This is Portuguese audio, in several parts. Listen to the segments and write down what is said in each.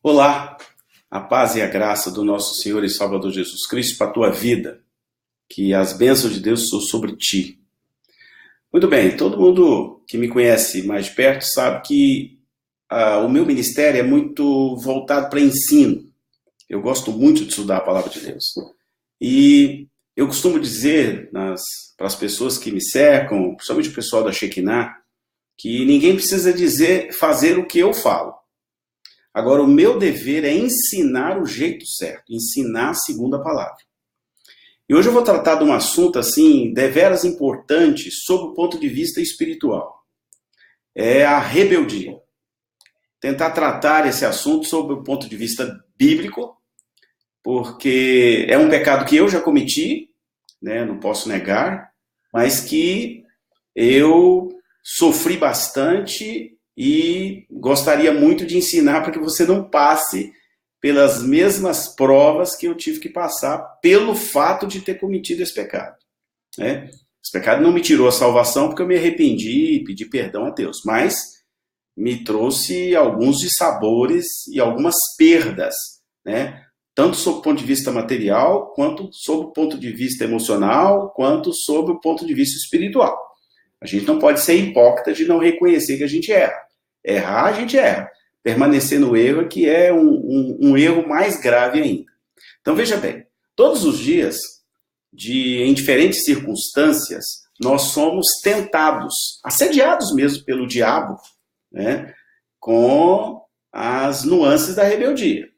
Olá, a paz e a graça do nosso Senhor e Salvador Jesus Cristo para a tua vida, que as bênçãos de Deus são sobre ti. Muito bem, todo mundo que me conhece mais de perto sabe que o meu ministério é muito voltado para ensino. Eu gosto muito de estudar a palavra de Deus. E eu costumo dizer para as pessoas que me cercam, principalmente o pessoal da Shekinah, que ninguém precisa fazer o que eu falo. Agora, o meu dever é ensinar o jeito certo, ensinar segundo a palavra. E hoje eu vou tratar de um assunto, assim, deveras importante, sob o ponto de vista espiritual. É a rebeldia. Tentar tratar esse assunto sob o ponto de vista bíblico, porque é um pecado que eu já cometi, né, não posso negar, mas que eu sofri bastante e gostaria muito de ensinar para que você não passe pelas mesmas provas que eu tive que passar pelo fato de ter cometido esse pecado. Né? Esse pecado não me tirou a salvação porque eu me arrependi e pedi perdão a Deus, mas me trouxe alguns dissabores e algumas perdas, né? Tanto sob o ponto de vista material, quanto sob o ponto de vista emocional, quanto sob o ponto de vista espiritual. A gente não pode ser hipócrita de não reconhecer que a gente erra. Errar, a gente erra. Permanecer no erro é que é um erro mais grave ainda. Então, veja bem, todos os dias, em diferentes circunstâncias, nós somos tentados, assediados mesmo pelo diabo, né, com as nuances da rebeldia.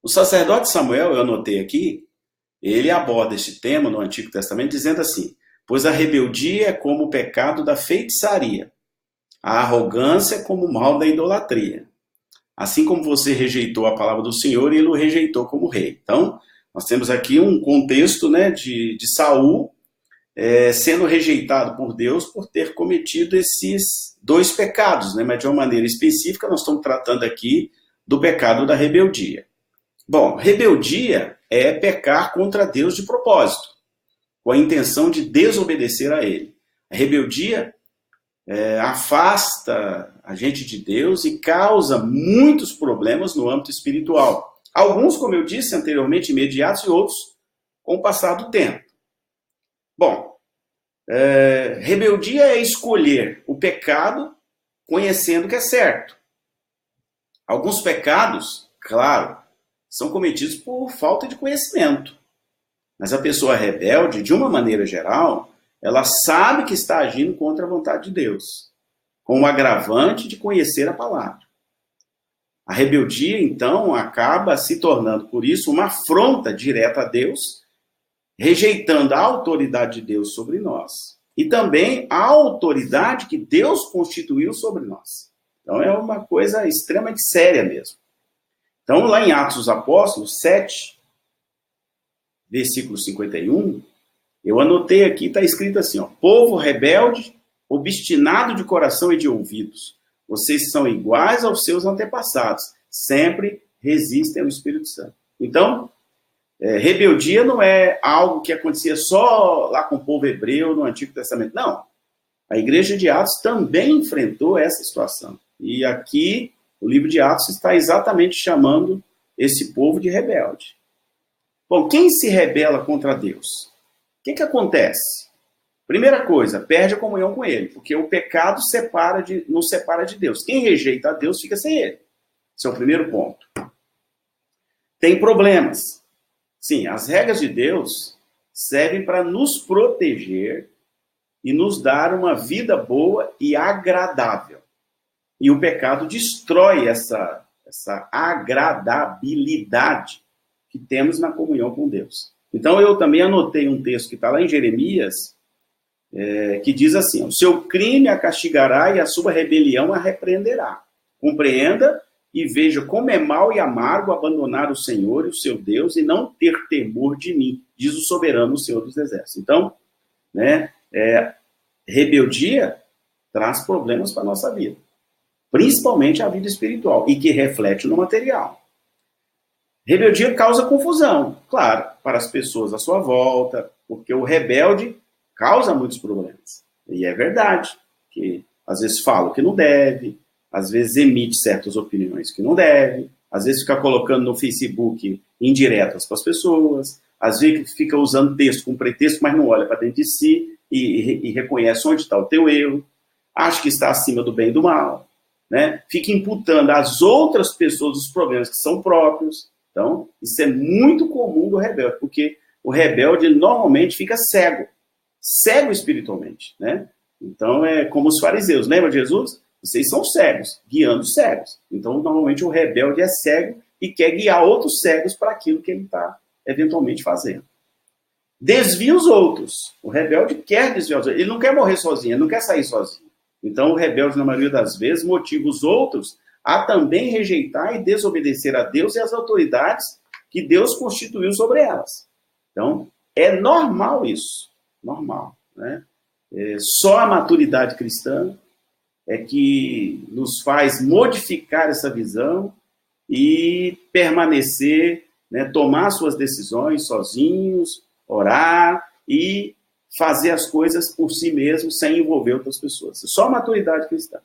O sacerdote Samuel, eu anotei aqui, ele aborda este tema no Antigo Testamento dizendo assim: pois a rebeldia é como o pecado da feitiçaria, a arrogância é como o mal da idolatria. Assim como você rejeitou a palavra do Senhor, ele o rejeitou como rei. Então, nós temos aqui um contexto, né, de Saul sendo rejeitado por Deus por ter cometido esses dois pecados, né, mas de uma maneira específica nós estamos tratando aqui do pecado da rebeldia. Bom, rebeldia é pecar contra Deus de propósito, com a intenção de desobedecer a ele. A rebeldia afasta a gente de Deus e causa muitos problemas no âmbito espiritual. Alguns, como eu disse anteriormente, imediatos, e outros com o passar do tempo. Bom, rebeldia é escolher o pecado conhecendo que é certo. Alguns pecados, claro, são cometidos por falta de conhecimento. Mas a pessoa rebelde, de uma maneira geral, ela sabe que está agindo contra a vontade de Deus, com o agravante de conhecer a palavra. A rebeldia, então, acaba se tornando, por isso, uma afronta direta a Deus, rejeitando a autoridade de Deus sobre nós e também a autoridade que Deus constituiu sobre nós. Então, é uma coisa extremamente séria mesmo. Então, lá em Atos dos Apóstolos 7, versículo 51, eu anotei aqui, está escrito assim, ó: povo rebelde, obstinado de coração e de ouvidos, vocês são iguais aos seus antepassados, sempre resistem ao Espírito Santo. Então, rebeldia não é algo que acontecia só lá com o povo hebreu no Antigo Testamento, não. A igreja de Atos também enfrentou essa situação. E aqui, o livro de Atos está exatamente chamando esse povo de rebelde. Bom, quem se rebela contra Deus? O que acontece? Primeira coisa, perde a comunhão com ele, porque o pecado nos separa de Deus. Quem rejeita a Deus fica sem ele. Esse é o primeiro ponto. Tem problemas. Sim, as regras de Deus servem para nos proteger e nos dar uma vida boa e agradável. E o pecado destrói essa agradabilidade que temos na comunhão com Deus. Então, eu também anotei um texto que está lá em Jeremias, que diz assim: o seu crime a castigará e a sua rebelião a repreenderá. Compreenda e veja como é mau e amargo abandonar o Senhor e o seu Deus e não ter temor de mim, diz o soberano Senhor dos Exércitos. Então, né, rebeldia traz problemas para a nossa vida, principalmente a vida espiritual, e que reflete no material. Rebeldia causa confusão, claro, para as pessoas à sua volta, porque o rebelde causa muitos problemas. E é verdade, que às vezes fala o que não deve, às vezes emite certas opiniões que não deve, às vezes fica colocando no Facebook indiretas para as pessoas, às vezes fica usando texto com pretexto, mas não olha para dentro de si e reconhece onde está o teu erro, acha que está acima do bem e do mal, né? Fica imputando às outras pessoas os problemas que são próprios. Então, isso é muito comum do rebelde, porque o rebelde ele normalmente fica cego espiritualmente, né? Então, é como os fariseus, lembra de Jesus? Vocês são cegos, guiando cegos. Então, normalmente o rebelde é cego e quer guiar outros cegos para aquilo que ele está eventualmente fazendo. Desvia os outros. O rebelde quer desviar os outros. Ele não quer morrer sozinho, ele não quer sair sozinho. Então, o rebelde, na maioria das vezes, motiva os outros a também rejeitar e desobedecer a Deus e às autoridades que Deus constituiu sobre elas. Então, é normal isso. Normal, né? Só a maturidade cristã é que nos faz modificar essa visão e permanecer, né, tomar suas decisões sozinhos, orar e fazer as coisas por si mesmo sem envolver outras pessoas. Só a maturidade cristã.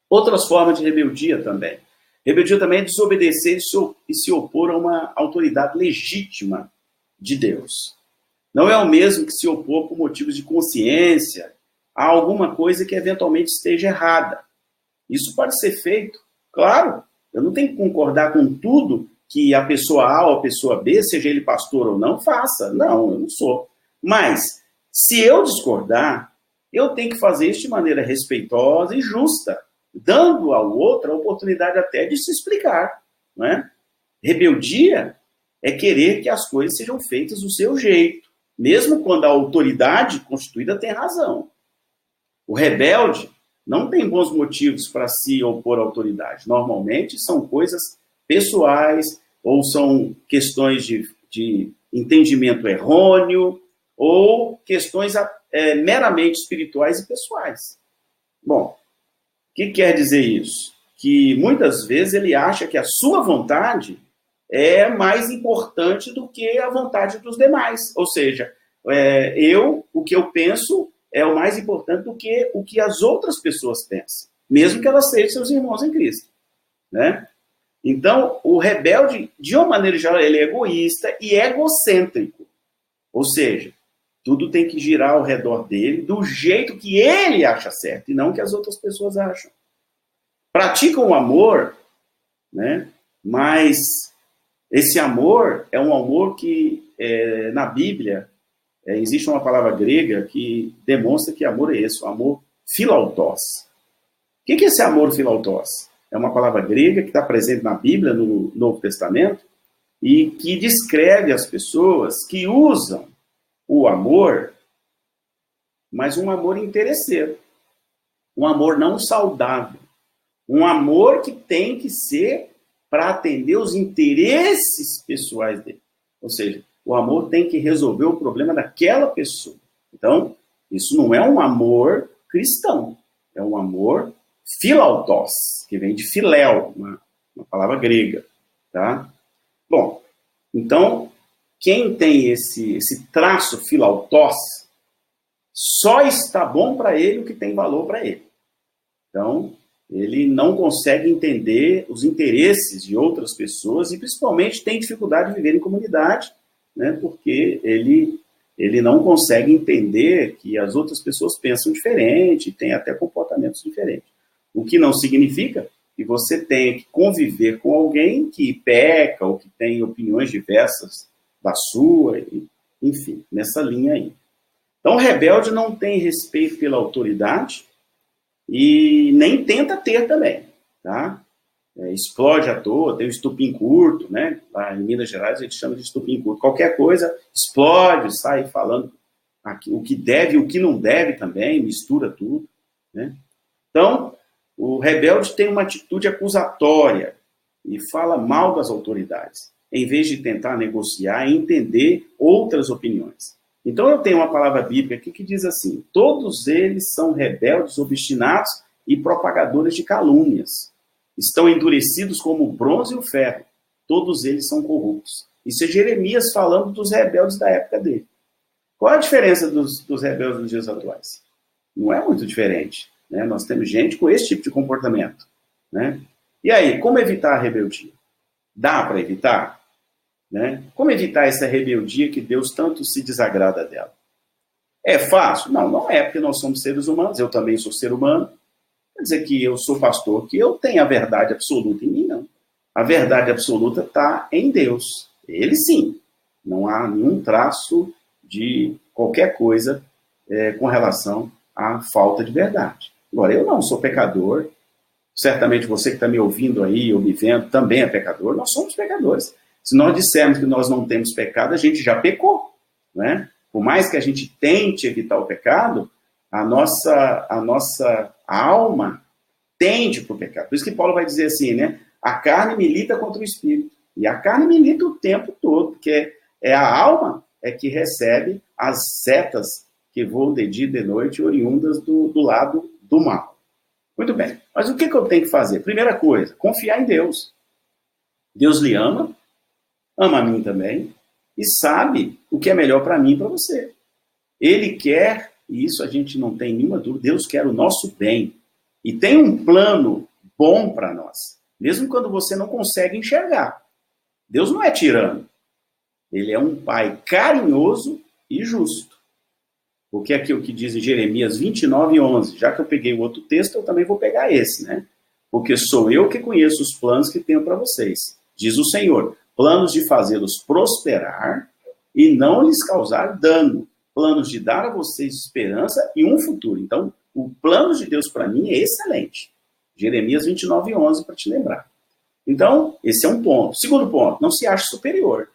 Outras formas de rebeldia também. Rebeldia também é desobedecer e se opor a uma autoridade legítima de Deus. Não é o mesmo que se opor por motivos de consciência a alguma coisa que eventualmente esteja errada. Isso pode ser feito, claro. Eu não tenho que concordar com tudo que a pessoa A ou a pessoa B, seja ele pastor ou não, faça. Não, eu não sou. Mas, se eu discordar, eu tenho que fazer isso de maneira respeitosa e justa, dando ao outro a oportunidade até de se explicar. Não é? Rebeldia é querer que as coisas sejam feitas do seu jeito, mesmo quando a autoridade constituída tem razão. O rebelde não tem bons motivos para se opor à autoridade. Normalmente são coisas pessoais ou são questões de entendimento errôneo ou questões meramente espirituais e pessoais. Bom, o que quer dizer isso? Que muitas vezes ele acha que a sua vontade é mais importante do que a vontade dos demais. Ou seja, o que eu penso é o mais importante do que o que as outras pessoas pensam, mesmo que elas sejam seus irmãos em Cristo, né? Então, o rebelde, de uma maneira geral, ele é egoísta e egocêntrico. Ou seja, tudo tem que girar ao redor dele do jeito que ele acha certo e não que as outras pessoas acham. Praticam o amor, né? Mas esse amor é um amor que, na Bíblia, existe uma palavra grega que demonstra que amor é esse, o amor philautos. O que é esse amor philautos? É uma palavra grega que está presente na Bíblia, no Novo Testamento, e que descreve as pessoas que usam o amor, mas um amor interesseiro, um amor não saudável, um amor que tem que ser para atender os interesses pessoais dele. Ou seja, o amor tem que resolver o problema daquela pessoa. Então, isso não é um amor cristão, é um amor philautos, que vem de filéu, uma palavra grega. Tá? Bom, então, quem tem esse traço philautos, só está bom para ele o que tem valor para ele. Então, ele não consegue entender os interesses de outras pessoas e, principalmente, tem dificuldade de viver em comunidade, né, porque ele não consegue entender que as outras pessoas pensam diferente, têm até comportamentos diferentes. O que não significa que você tenha que conviver com alguém que peca ou que tem opiniões diversas da sua, enfim, nessa linha aí. Então, o rebelde não tem respeito pela autoridade e nem tenta ter também, tá? Explode à toa, tem o estupim curto, né? Lá em Minas Gerais a gente chama de estupim curto. Qualquer coisa explode, sai falando o que deve e o que não deve também, mistura tudo, né? Então, o rebelde tem uma atitude acusatória e fala mal das autoridades, em vez de tentar negociar e entender outras opiniões. Então, eu tenho uma palavra bíblica aqui que diz assim: todos eles são rebeldes, obstinados e propagadores de calúnias. Estão endurecidos como o bronze e o ferro. Todos eles são corruptos. Isso é Jeremias falando dos rebeldes da época dele. Qual a diferença dos rebeldes nos dias atuais? Não é muito diferente, né? Nós temos gente com esse tipo de comportamento, né? E aí, como evitar a rebeldia? Dá para evitar? Né? Como evitar essa rebeldia que Deus tanto se desagrada dela? É fácil? Não, não é, porque nós somos seres humanos, eu também sou ser humano. Quer dizer que eu sou pastor, que eu tenho a verdade absoluta em mim, não. A verdade absoluta está em Deus. Ele sim. Não há nenhum traço de qualquer coisa com relação à falta de verdade. Agora, eu não sou pecador. Certamente você que está me ouvindo aí, ou me vendo, também é pecador. Nós somos pecadores. Se nós dissermos que nós não temos pecado, a gente já pecou. Né? Por mais que a gente tente evitar o pecado, a nossa alma tende para o pecado. Por isso que Paulo vai dizer assim, né? A carne milita contra o espírito. E a carne milita o tempo todo, porque é a alma que recebe as setas que voam de dia e de noite, oriundas do lado do mal. Muito bem. Mas o que eu tenho que fazer? Primeira coisa, confiar em Deus. Deus lhe ama a mim também, e sabe o que é melhor para mim e para você. Ele quer, e isso a gente não tem nenhuma dúvida, Deus quer o nosso bem. E tem um plano bom para nós, mesmo quando você não consegue enxergar. Deus não é tirano. Ele é um pai carinhoso e justo. Porque aqui o que diz em Jeremias 29:11, já que eu peguei o outro texto, eu também vou pegar esse, né? Porque sou eu que conheço os planos que tenho para vocês. Diz o Senhor, planos de fazê-los prosperar e não lhes causar dano. Planos de dar a vocês esperança e um futuro. Então, o plano de Deus para mim é excelente. Jeremias 29:11, para te lembrar. Então, esse é um ponto. Segundo ponto, não se ache superior.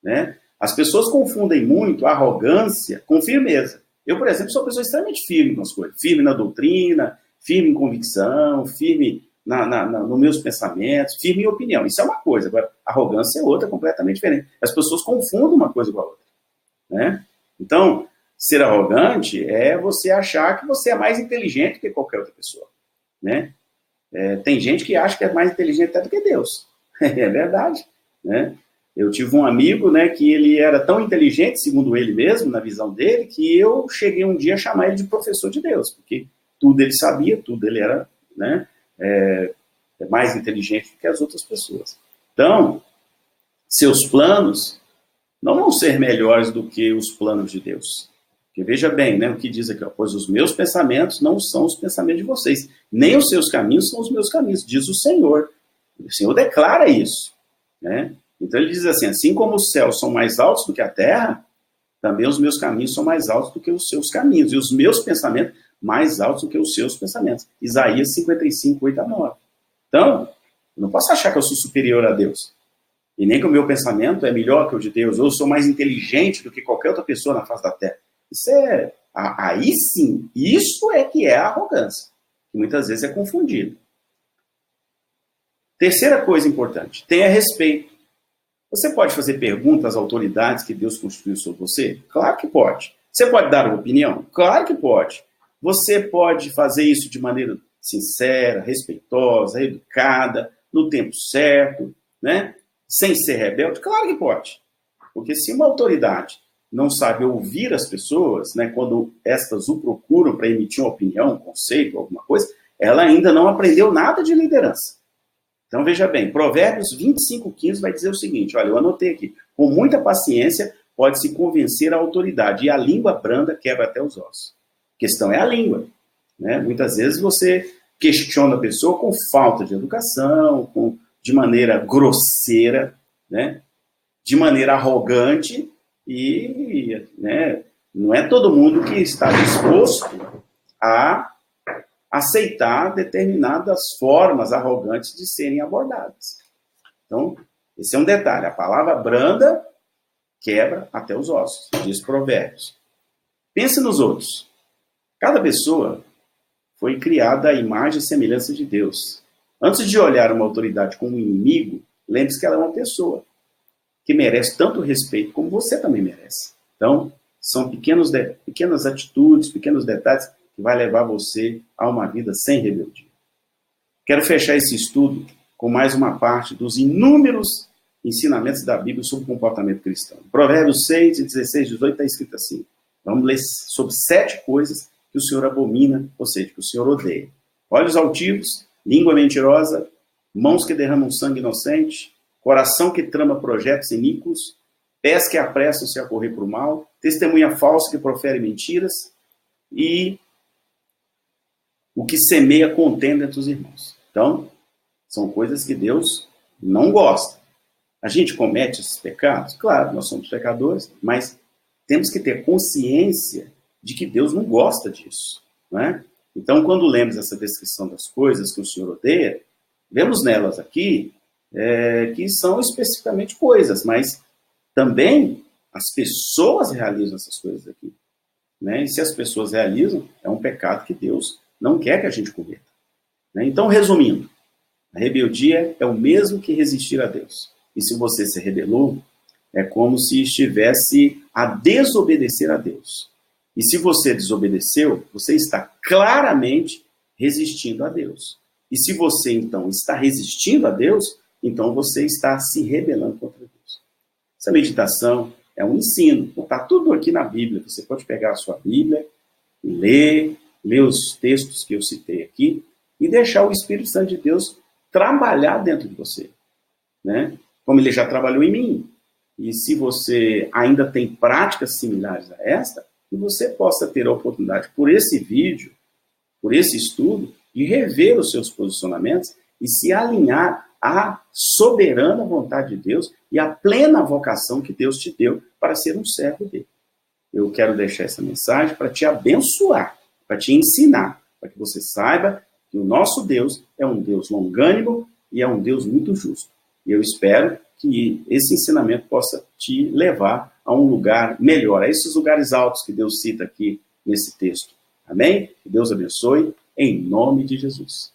Né? As pessoas confundem muito a arrogância com firmeza. Eu, por exemplo, sou uma pessoa extremamente firme nas coisas. Firme na doutrina, firme em convicção, firme nos meus pensamentos, firme em opinião. Isso é uma coisa. Agora, arrogância é outra, completamente diferente. As pessoas confundem uma coisa com a outra. Né? Então, ser arrogante é você achar que você é mais inteligente que qualquer outra pessoa. Né? Tem gente que acha que é mais inteligente até do que Deus. É verdade. Né? Eu tive um amigo, né, que ele era tão inteligente, segundo ele mesmo, na visão dele, que eu cheguei um dia a chamar ele de professor de Deus, porque tudo ele sabia, tudo ele era, né, mais inteligente do que as outras pessoas. Então, seus planos não vão ser melhores do que os planos de Deus. Porque veja bem, né, o que diz aqui, ó, pois os meus pensamentos não são os pensamentos de vocês, nem os seus caminhos são os meus caminhos, diz o Senhor. O Senhor declara isso, né? Então ele diz assim como os céus são mais altos do que a terra, também os meus caminhos são mais altos do que os seus caminhos, e os meus pensamentos mais altos do que os seus pensamentos. Isaías 55:8-9. Então, eu não posso achar que eu sou superior a Deus, e nem que o meu pensamento é melhor que o de Deus, ou eu sou mais inteligente do que qualquer outra pessoa na face da terra. Isso aí sim, isso é que é a arrogância, que muitas vezes é confundido. Terceira coisa importante, tenha respeito. Você pode fazer perguntas às autoridades que Deus construiu sobre você? Claro que pode. Você pode dar uma opinião? Claro que pode. Você pode fazer isso de maneira sincera, respeitosa, educada, no tempo certo, né? Sem ser rebelde? Claro que pode. Porque se uma autoridade não sabe ouvir as pessoas, né, quando estas o procuram para emitir uma opinião, um conceito, alguma coisa, ela ainda não aprendeu nada de liderança. Então, veja bem, Provérbios 25:15 vai dizer o seguinte, olha, eu anotei aqui, com muita paciência pode-se convencer a autoridade, e a língua branda quebra até os ossos. A questão é a língua. Né? Muitas vezes você questiona a pessoa com falta de educação, de maneira grosseira, né? De maneira arrogante, e né, não é todo mundo que está disposto a aceitar determinadas formas arrogantes de serem abordadas. Então, esse é um detalhe. A palavra branda quebra até os ossos, diz Provérbios. Pense nos outros. Cada pessoa foi criada à imagem e semelhança de Deus. Antes de olhar uma autoridade como um inimigo, lembre-se que ela é uma pessoa que merece tanto respeito como você também merece. Então, são pequenas atitudes, pequenos detalhes que vai levar você a uma vida sem rebeldia. Quero fechar esse estudo com mais uma parte dos inúmeros ensinamentos da Bíblia sobre o comportamento cristão. Provérbios 6:16-18 está escrito assim. Vamos ler sobre 7 coisas que o Senhor abomina, ou seja, que o Senhor odeia. Olhos altivos, língua mentirosa, mãos que derramam sangue inocente, coração que trama projetos iníquos, pés que apressam-se a correr para o mal, testemunha falsa que profere mentiras e o que semeia contenda entre os irmãos. Então, são coisas que Deus não gosta. A gente comete esses pecados? Claro, nós somos pecadores, mas temos que ter consciência de que Deus não gosta disso, não é? Então, quando lemos essa descrição das coisas que o Senhor odeia, vemos nelas aqui que são especificamente coisas, mas também as pessoas realizam essas coisas aqui, né? E se as pessoas realizam, é um pecado que Deus não quer que a gente cometa, né? Então, resumindo, a rebeldia é o mesmo que resistir a Deus. E se você se rebelou, é como se estivesse a desobedecer a Deus. E se você desobedeceu, você está claramente resistindo a Deus. E se você, então, está resistindo a Deus, então você está se rebelando contra Deus. Essa meditação é um ensino. Está tudo aqui na Bíblia. Você pode pegar a sua Bíblia, ler os textos que eu citei aqui e deixar o Espírito Santo de Deus trabalhar dentro de você, né? Como ele já trabalhou em mim. E se você ainda tem práticas similares a esta, que você possa ter a oportunidade, por esse vídeo, por esse estudo, de rever os seus posicionamentos e se alinhar à soberana vontade de Deus e à plena vocação que Deus te deu para ser um servo dele. Eu quero deixar essa mensagem para te abençoar, para te ensinar, para que você saiba que o nosso Deus é um Deus longânimo e é um Deus muito justo. E eu espero que esse ensinamento possa te levar a um lugar melhor, a esses lugares altos que Deus cita aqui nesse texto. Amém? Que Deus abençoe, em nome de Jesus.